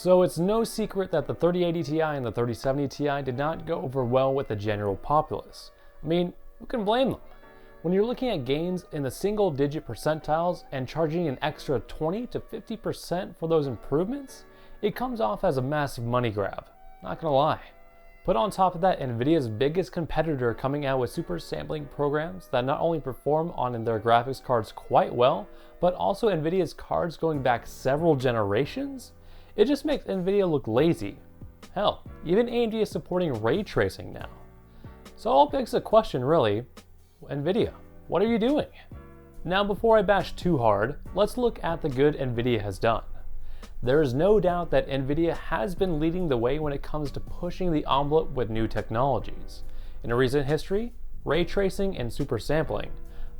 So it's no secret that the 3080 Ti and the 3070 Ti did not go over well with the general populace. I mean, who can blame them? When you're looking at gains in the single digit percentiles and charging an extra 20 to 50% for those improvements, it comes off as a massive money grab, not gonna lie. Put on top of that NVIDIA's biggest competitor coming out with super sampling programs that not only perform on their graphics cards quite well, but also NVIDIA's cards going back several generations, it just makes NVIDIA look lazy. Hell, even AMD is supporting ray tracing now. So it all begs the question really, NVIDIA, what are you doing? Now before I bash too hard, let's look at the good NVIDIA has done. There is no doubt that NVIDIA has been leading the way when it comes to pushing the envelope with new technologies. In recent history, ray tracing and super sampling,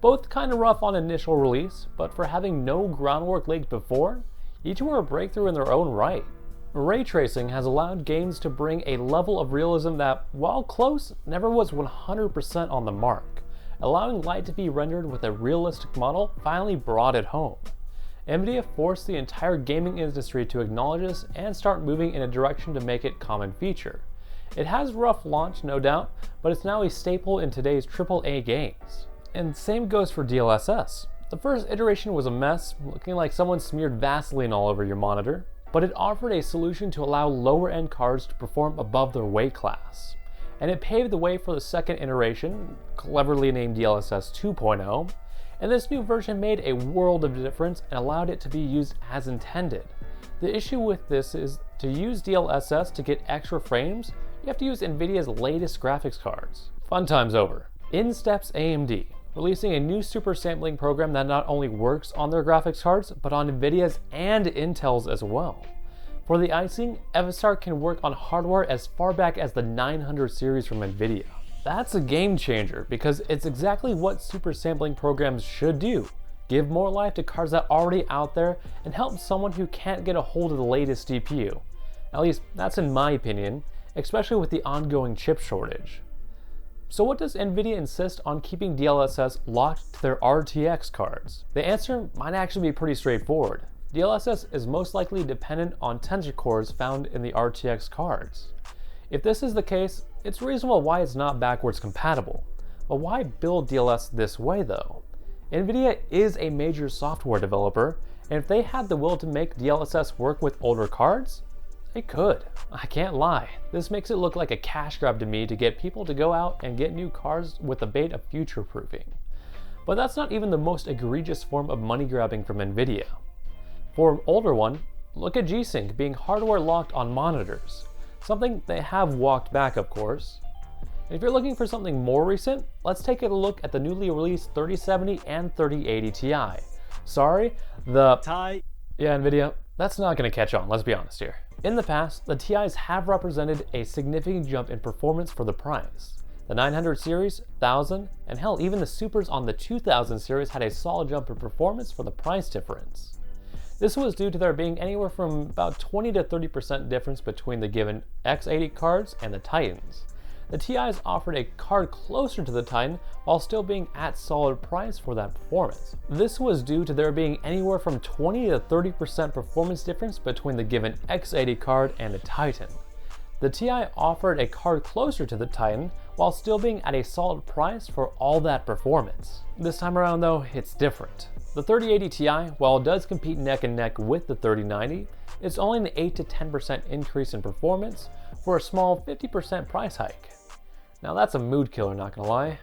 both kind of rough on initial release, but for having no groundwork laid before, each were a breakthrough in their own right. Ray tracing has allowed games to bring a level of realism that, while close, never was 100% on the mark. Allowing light to be rendered with a realistic model finally brought it home. NVIDIA forced the entire gaming industry to acknowledge this and start moving in a direction to make it common feature. It has rough launch, no doubt, but it's now a staple in today's AAA games. And same goes for DLSS. The first iteration was a mess, looking like someone smeared Vaseline all over your monitor, but it offered a solution to allow lower end cards to perform above their weight class. And it paved the way for the second iteration, cleverly named DLSS 2.0, and this new version made a world of difference and allowed it to be used as intended. The issue with this is to use DLSS to get extra frames, you have to use NVIDIA's latest graphics cards. Fun time's over. In steps AMD, releasing a new super sampling program that not only works on their graphics cards, but on NVIDIA's and Intel's as well. For the icing, Evistar can work on hardware as far back as the 900 series from NVIDIA. That's a game changer because it's exactly what super sampling programs should do. Give more life to cards that are already out there and help someone who can't get a hold of the latest GPU. At least that's in my opinion, especially with the ongoing chip shortage. So what does NVIDIA insist on keeping DLSS locked to their RTX cards? The answer might actually be pretty straightforward. DLSS is most likely dependent on tensor cores found in the RTX cards. If this is the case, it's reasonable why it's not backwards compatible. But why build DLSS this way though? NVIDIA is a major software developer, and if they had the will to make DLSS work with older cards, they could. I can't lie, this makes it look like a cash grab to me to get people to go out and get new cards with the bait of future-proofing. But that's not even the most egregious form of money grabbing from NVIDIA. For an older one, look at G-Sync being hardware locked on monitors. Something they have walked back, of course. If you're looking for something more recent, let's take a look at the newly released 3070 and 3080 Ti. Sorry, the Yeah, NVIDIA, that's not going to catch on, let's be honest here. In the past, the Ti's have represented a significant jump in performance for the price. The 900 series, 1000, and hell, even the supers on the 2000 series had a solid jump in performance for the price difference. This was due to there being anywhere from about 20 to 30% difference between the given X80 cards and the Titans. The Ti's offered a card closer to the Titan while still being at solid price for that performance. This was due to there being anywhere from 20 to 30% performance difference between the given X80 card and the Titan. The Ti offered a card closer to the Titan while still being at a solid price for all that performance. This time around though, it's different. The 3080 Ti, while it does compete neck and neck with the 3090, it's only an 8 to 10% increase in performance for a small 50% price hike. Now that's a mood killer, not gonna lie.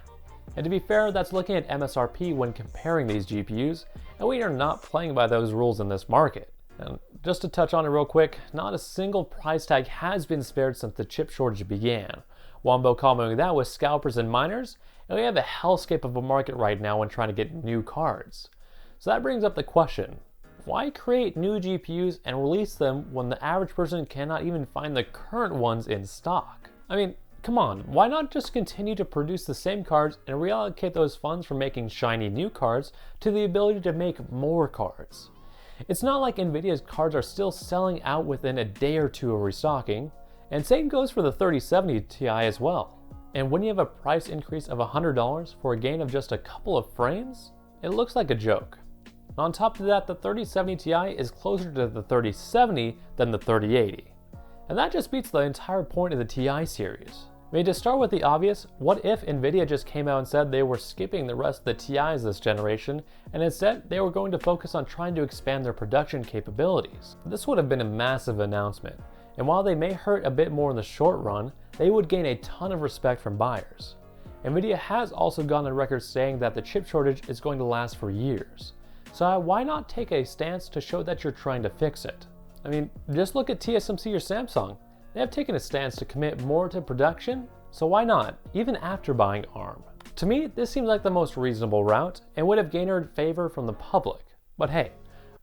And to be fair, that's looking at MSRP when comparing these GPUs, and we are not playing by those rules in this market. And just to touch on it real quick, not a single price tag has been spared since the chip shortage began. Wombo comboing that with scalpers and miners, and we have a hellscape of a market right now when trying to get new cards. So that brings up the question, why create new GPUs and release them when the average person cannot even find the current ones in stock? I mean, come on, why not just continue to produce the same cards and reallocate those funds from making shiny new cards to the ability to make more cards? It's not like NVIDIA's cards are still selling out within a day or two of restocking, and same goes for the 3070 Ti as well. And when you have a price increase of $100 for a gain of just a couple of frames, it looks like a joke. On top of that, the 3070 Ti is closer to the 3070 than the 3080. And that just beats the entire point of the Ti series. I mean, to start with the obvious, what if NVIDIA just came out and said they were skipping the rest of the Ti's this generation, and instead they were going to focus on trying to expand their production capabilities? This would have been a massive announcement, and while they may hurt a bit more in the short run, they would gain a ton of respect from buyers. NVIDIA has also gone on record saying that the chip shortage is going to last for years. So why not take a stance to show that you're trying to fix it? I mean, just look at TSMC or Samsung. They have taken a stance to commit more to production, so why not, even after buying ARM? To me, this seems like the most reasonable route and would have garnered favor from the public. But hey,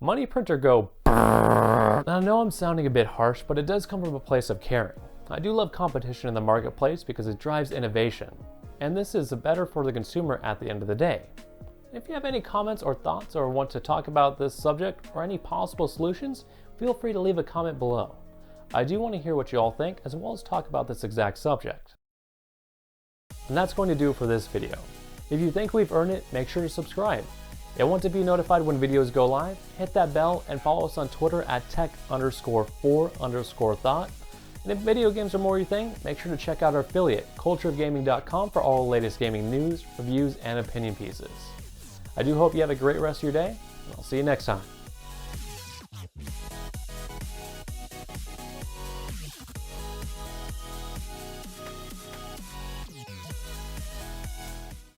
money printer go brrr. I know I'm sounding a bit harsh, but it does come from a place of caring. I do love competition in the marketplace because it drives innovation, and this is better for the consumer at the end of the day. If you have any comments or thoughts or want to talk about this subject or any possible solutions, feel free to leave a comment below. I do want to hear what you all think, as well as talk about this exact subject. And that's going to do it for this video. If you think we've earned it, make sure to subscribe. And want to be notified when videos go live, hit that bell and follow us on Twitter at tech_for_thought. And if video games are more your thing, make sure to check out our affiliate, cultureofgaming.com, for all the latest gaming news, reviews, and opinion pieces. I do hope you have a great rest of your day, and I'll see you next time.